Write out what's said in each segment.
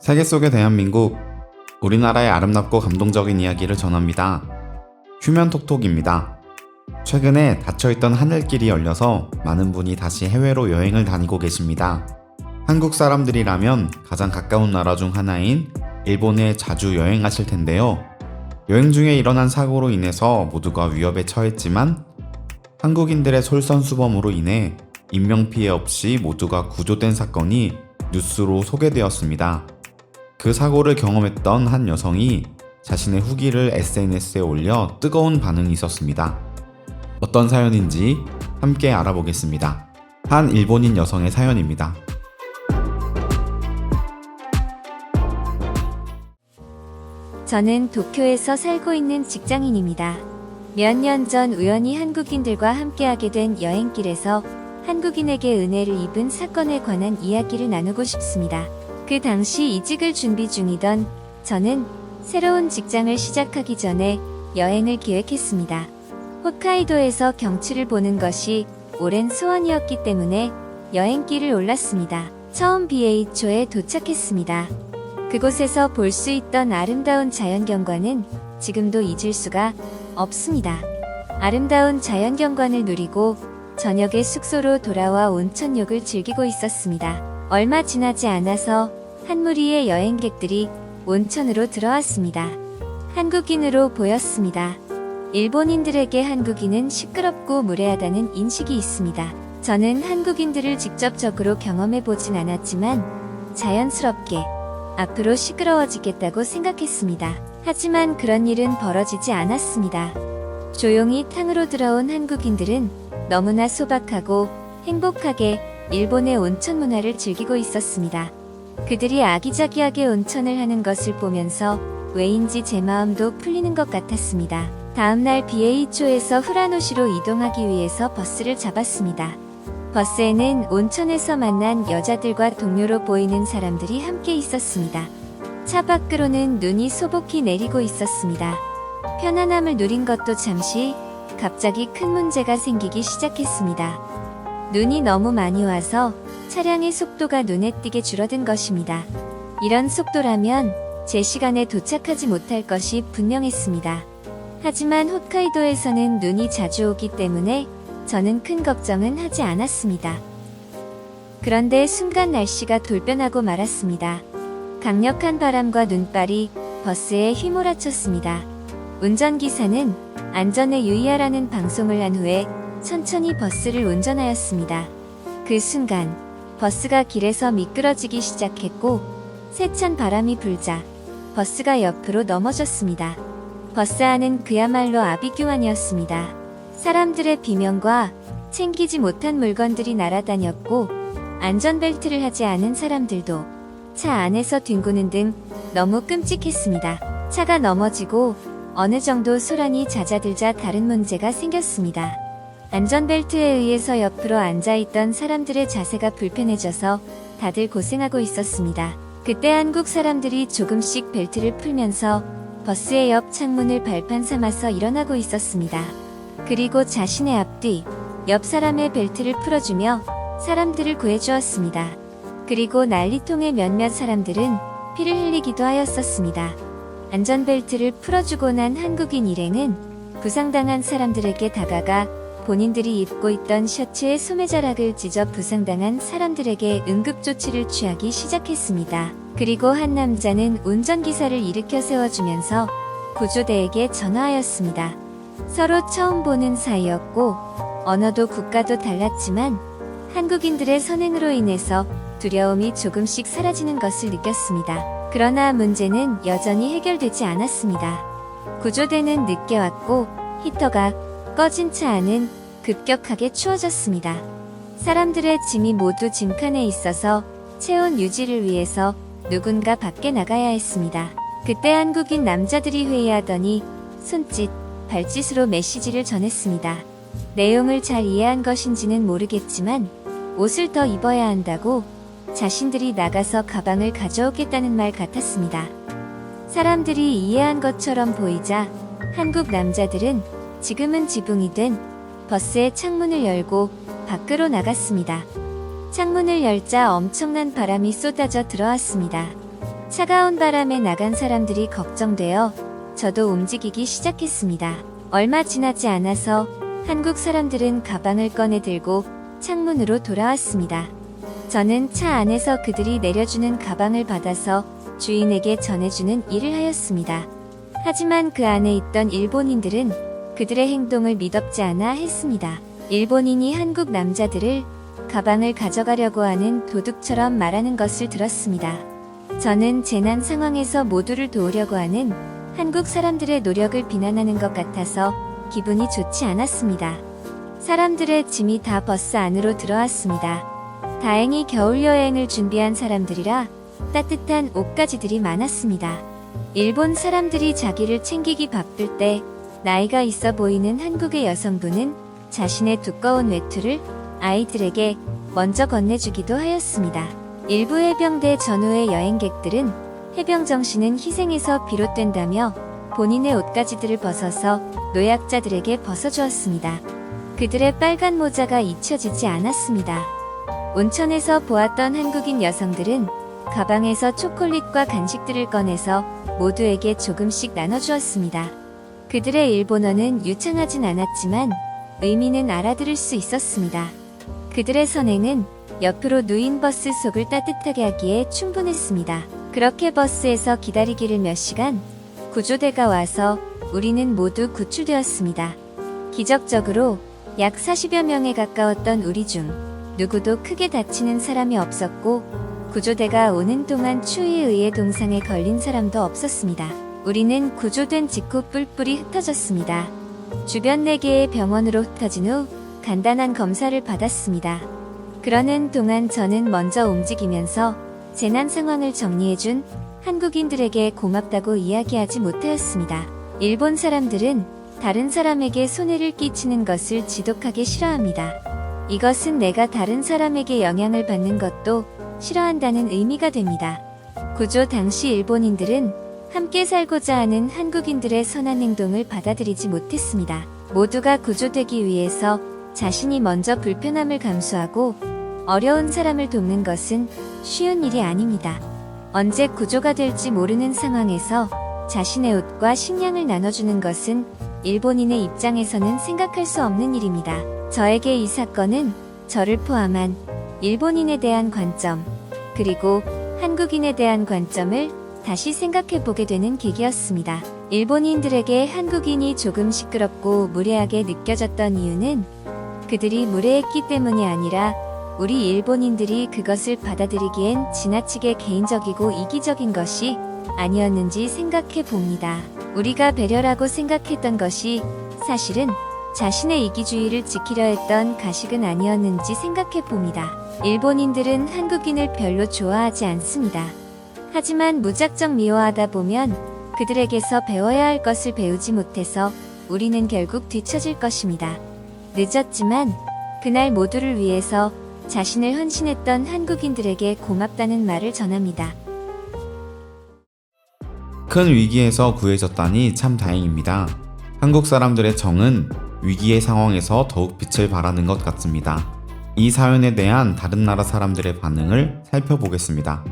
세계 속의 대한민국, 우리나라의 아름답고 감동적인 이야기를 전합니다. 휴면톡톡입니다. 최근에 닫혀있던 하늘길이 열려서 많은 분이 다시 해외로 여행을 다니고 계십니다. 한국 사람들이라면 가장 가까운 나라 중 하나인 일본에 자주 여행하실 텐데요. 여행 중에 일어난 사고로 인해서 모두가 위협에 처했지만 한국인들의 솔선수범으로 인해 인명피해 없이 모두가 구조된 사건이 뉴스로 소개되었습니다. 그 사고를 경험했던 한 여성이 자신의 후기를 SNS에 올려 뜨거운 반응이 있었습니다. 어떤 사연인지 함께 알아보겠습니다. 한 일본인 여성의 사연입니다. 저는 도쿄에서 살고 있는 직장인입니다. 몇 년 전 우연히 한국인들과 함께하게 된 여행길에서 한국인에게 은혜를 입은 사건에 관한 이야기를 나누고 싶습니다. 그 당시 이직을 준비 중이던 저는 새로운 직장을 시작하기 전에 여행을 계획했습니다. 홋카이도에서 경치를 보는 것이 오랜 소원이었기 때문에 여행길을 올랐습니다. 처음 BH호에 도착했습니다. 그곳에서 볼 수 있던 아름다운 자연경관은 지금도 잊을 수가 없습니다. 아름다운 자연경관을 누리고 저녁에 숙소로 돌아와 온천욕을 즐기고 있었습니다. 얼마 지나지 않아서 한 무리의 여행객들이 온천으로 들어왔습니다. 한국인으로 보였습니다. 일본인들에게 한국인은 시끄럽고 무례하다는 인식이 있습니다. 저는 한국인들을 직접적으로 경험해보진 않았지만 자연스럽게 앞으로 시끄러워지겠다고 생각했습니다. 하지만 그런 일은 벌어지지 않았습니다. 조용히 탕으로 들어온 한국인들은 너무나 소박하고 행복하게 일본의 온천 문화를 즐기고 있었습니다. 그들이 아기자기하게 온천을 하는 것을 보면서 왜인지 제 마음도 풀리는 것 같았습니다. 다음날 BH호에서 후라노시로 이동하기 위해서 버스를 잡았습니다. 버스에는 온천에서 만난 여자들과 동료로 보이는 사람들이 함께 있었습니다. 차 밖으로는 눈이 소복히 내리고 있었습니다. 편안함을 누린 것도 잠시 갑자기 큰 문제가 생기기 시작했습니다. 눈이 너무 많이 와서 차량의 속도가 눈에 띄게 줄어든 것입니다. 이런 속도라면 제 시간에 도착하지 못할 것이 분명했습니다. 하지만 홋카이도에서는 눈이 자주 오기 때문에 저는 큰 걱정은 하지 않았습니다. 그런데 순간 날씨가 돌변하고 말았습니다. 강력한 바람과 눈발이 버스에 휘몰아쳤습니다. 운전기사는 안전에 유의하라는 방송을 한 후에 천천히 버스를 운전하였습니다. 그 순간 버스가 길에서 미끄러지기 시작했고 세찬 바람이 불자 버스가 옆으로 넘어졌습니다. 버스 안은 그야말로 아비규환이었습니다. 사람들의 비명과 챙기지 못한 물건들이 날아다녔고 안전벨트를 하지 않은 사람들도 차 안에서 뒹구는 등 너무 끔찍했습니다. 차가 넘어지고 어느 정도 소란이 잦아들자 다른 문제가 생겼습니다. 안전벨트에 의해서 옆으로 앉아있던 사람들의 자세가 불편해져서 다들 고생하고 있었습니다. 그때 한국 사람들이 조금씩 벨트를 풀면서 버스의 옆 창문을 발판 삼아서 일어나고 있었습니다. 그리고 자신의 앞뒤, 옆 사람의 벨트를 풀어주며 사람들을 구해주었습니다. 그리고 난리통의 몇몇 사람들은 피를 흘리기도 하였었습니다. 안전벨트를 풀어주고 난 한국인 일행은 부상당한 사람들에게 다가가 본인들이 입고 있던 셔츠의 소매자락을 찢어 부상당한 사람들에게 응급조치를 취하기 시작했습니다. 그리고 한 남자는 운전기사를 일으켜 세워주면서 구조대에게 전화하였습니다. 서로 처음 보는 사이였고 언어도 국가도 달랐지만 한국인들의 선행으로 인해서 두려움이 조금씩 사라지는 것을 느꼈습니다. 그러나 문제는 여전히 해결되지 않았습니다. 구조대는 늦게 왔고 히터가 꺼진 차 안은 급격하게 추워졌습니다. 사람들의 짐이 모두 짐칸에 있어서 체온 유지를 위해서 누군가 밖에 나가야 했습니다. 그때 한국인 남자들이 회의하더니 손짓, 발짓으로 메시지를 전했습니다. 내용을 잘 이해한 것인지는 모르겠지만 옷을 더 입어야 한다고 자신들이 나가서 가방을 가져오겠다는 말 같았습니다. 사람들이 이해한 것처럼 보이자 한국 남자들은 지금은 지붕이 된 버스의 창문을 열고 밖으로 나갔습니다. 창문을 열자 엄청난 바람이 쏟아져 들어왔습니다. 차가운 바람에 나간 사람들이 걱정되어 저도 움직이기 시작했습니다. 얼마 지나지 않아서 한국 사람들은 가방을 꺼내 들고 창문으로 돌아왔습니다. 저는 차 안에서 그들이 내려주는 가방을 받아서 주인에게 전해주는 일을 하였습니다. 하지만 그 안에 있던 일본인들은 그들의 행동을 미덥지 않아 했습니다. 일본인이 한국 남자들을 가방을 가져가려고 하는 도둑처럼 말하는 것을 들었습니다. 저는 재난 상황에서 모두를 도우려고 하는 한국 사람들의 노력을 비난하는 것 같아서 기분이 좋지 않았습니다. 사람들의 짐이 다 버스 안으로 들어왔습니다. 다행히 겨울 여행을 준비한 사람들이라 따뜻한 옷가지들이 많았습니다. 일본 사람들이 자기를 챙기기 바쁠 때 나이가 있어 보이는 한국의 여성분은 자신의 두꺼운 외투를 아이들에게 먼저 건네주기도 하였습니다. 일부 해병대 전후의 여행객들은 해병 정신은 희생에서 비롯된다며 본인의 옷가지들을 벗어서 노약자들에게 벗어주었습니다. 그들의 빨간 모자가 잊혀지지 않았습니다. 온천에서 보았던 한국인 여성들은 가방에서 초콜릿과 간식들을 꺼내서 모두에게 조금씩 나눠주었습니다. 그들의 일본어는 유창하진 않았지만 의미는 알아들을 수 있었습니다. 그들의 선행은 옆으로 누인 버스 속을 따뜻하게 하기에 충분했습니다. 그렇게 버스에서 기다리기를 몇 시간, 구조대가 와서 우리는 모두 구출되었습니다. 기적적으로 약 40여 명에 가까웠던 우리 중 누구도 크게 다치는 사람이 없었고 구조대가 오는 동안 추위에 의해 동상에 걸린 사람도 없었습니다. 우리는 구조된 직후 뿔뿔이 흩어졌습니다. 주변 4개의 병원으로 흩어진 후 간단한 검사를 받았습니다. 그러는 동안 저는 먼저 움직이면서 재난 상황을 정리해준 한국인들에게 고맙다고 이야기하지 못하였습니다. 일본 사람들은 다른 사람에게 손해를 끼치는 것을 지독하게 싫어합니다. 이것은 내가 다른 사람에게 영향을 받는 것도 싫어한다는 의미가 됩니다. 구조 당시 일본인들은 함께 살고자 하는 한국인들의 선한 행동을 받아들이지 못했습니다. 모두가 구조되기 위해서 자신이 먼저 불편함을 감수하고 어려운 사람을 돕는 것은 쉬운 일이 아닙니다. 언제 구조가 될지 모르는 상황에서 자신의 옷과 식량을 나눠주는 것은 일본인의 입장에서는 생각할 수 없는 일입니다. 저에게 이 사건은 저를 포함한 일본인에 대한 관점, 그리고 한국인에 대한 관점을 다시 생각해 보게 되는 계기였습니다. 일본인들에게 한국인이 조금 시끄럽고 무례하게 느껴졌던 이유는 그들이 무례했기 때문이 아니라 우리 일본인들이 그것을 받아들이기엔 지나치게 개인적이고 이기적인 것이 아니었는지 생각해 봅니다. 우리가 배려라고 생각했던 것이 사실은 자신의 이기주의를 지키려 했던 가식은 아니었는지 생각해 봅니다. 일본인들은 한국인을 별로 좋아하지 않습니다. 하지만 무작정 미워하다 보면 그들에게서 배워야 할 것을 배우지 못해서 우리는 결국 뒤처질 것입니다. 늦었지만 그날 모두를 위해서 자신을 헌신했던 한국인들에게 고맙다는 말을 전합니다. 큰 위기에서 구해졌다니 참 다행입니다. 한국 사람들의 정은 위기의 상황에서 더욱 빛을 발하는 것 같습니다. 이 사연에 대한 다른 나라 사람들의 반응을 살펴보겠습니다.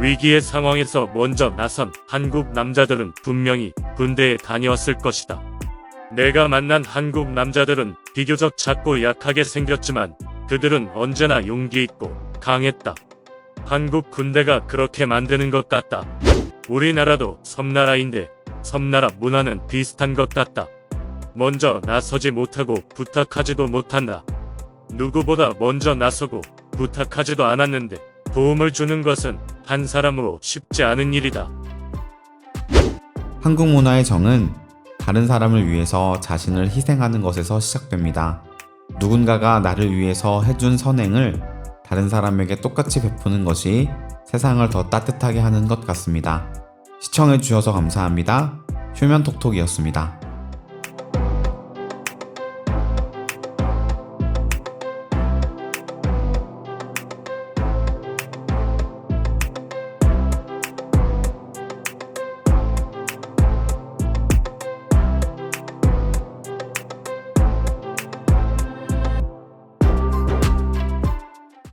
위기의 상황에서 먼저 나선 한국 남자들은 분명히 군대에 다녀왔을 것이다. 내가 만난 한국 남자들은 비교적 작고 약하게 생겼지만 그들은 언제나 용기 있고 강했다. 한국 군대가 그렇게 만드는 것 같다. 우리나라도 섬나라인데 섬나라 문화는 비슷한 것 같다. 먼저 나서지 못하고 부탁하지도 못한다. 누구보다 먼저 나서고 부탁하지도 않았는데 도움을 주는 것은 한 사람으로 쉽지 않은 일이다. 한국 문화의 정은 다른 사람을 위해서 자신을 희생하는 것에서 시작됩니다. 누군가가 나를 위해서 해준 선행을 다른 사람에게 똑같이 베푸는 것이 세상을 더 따뜻하게 하는 것 같습니다. 시청해주셔서 감사합니다. 휴면톡톡이었습니다.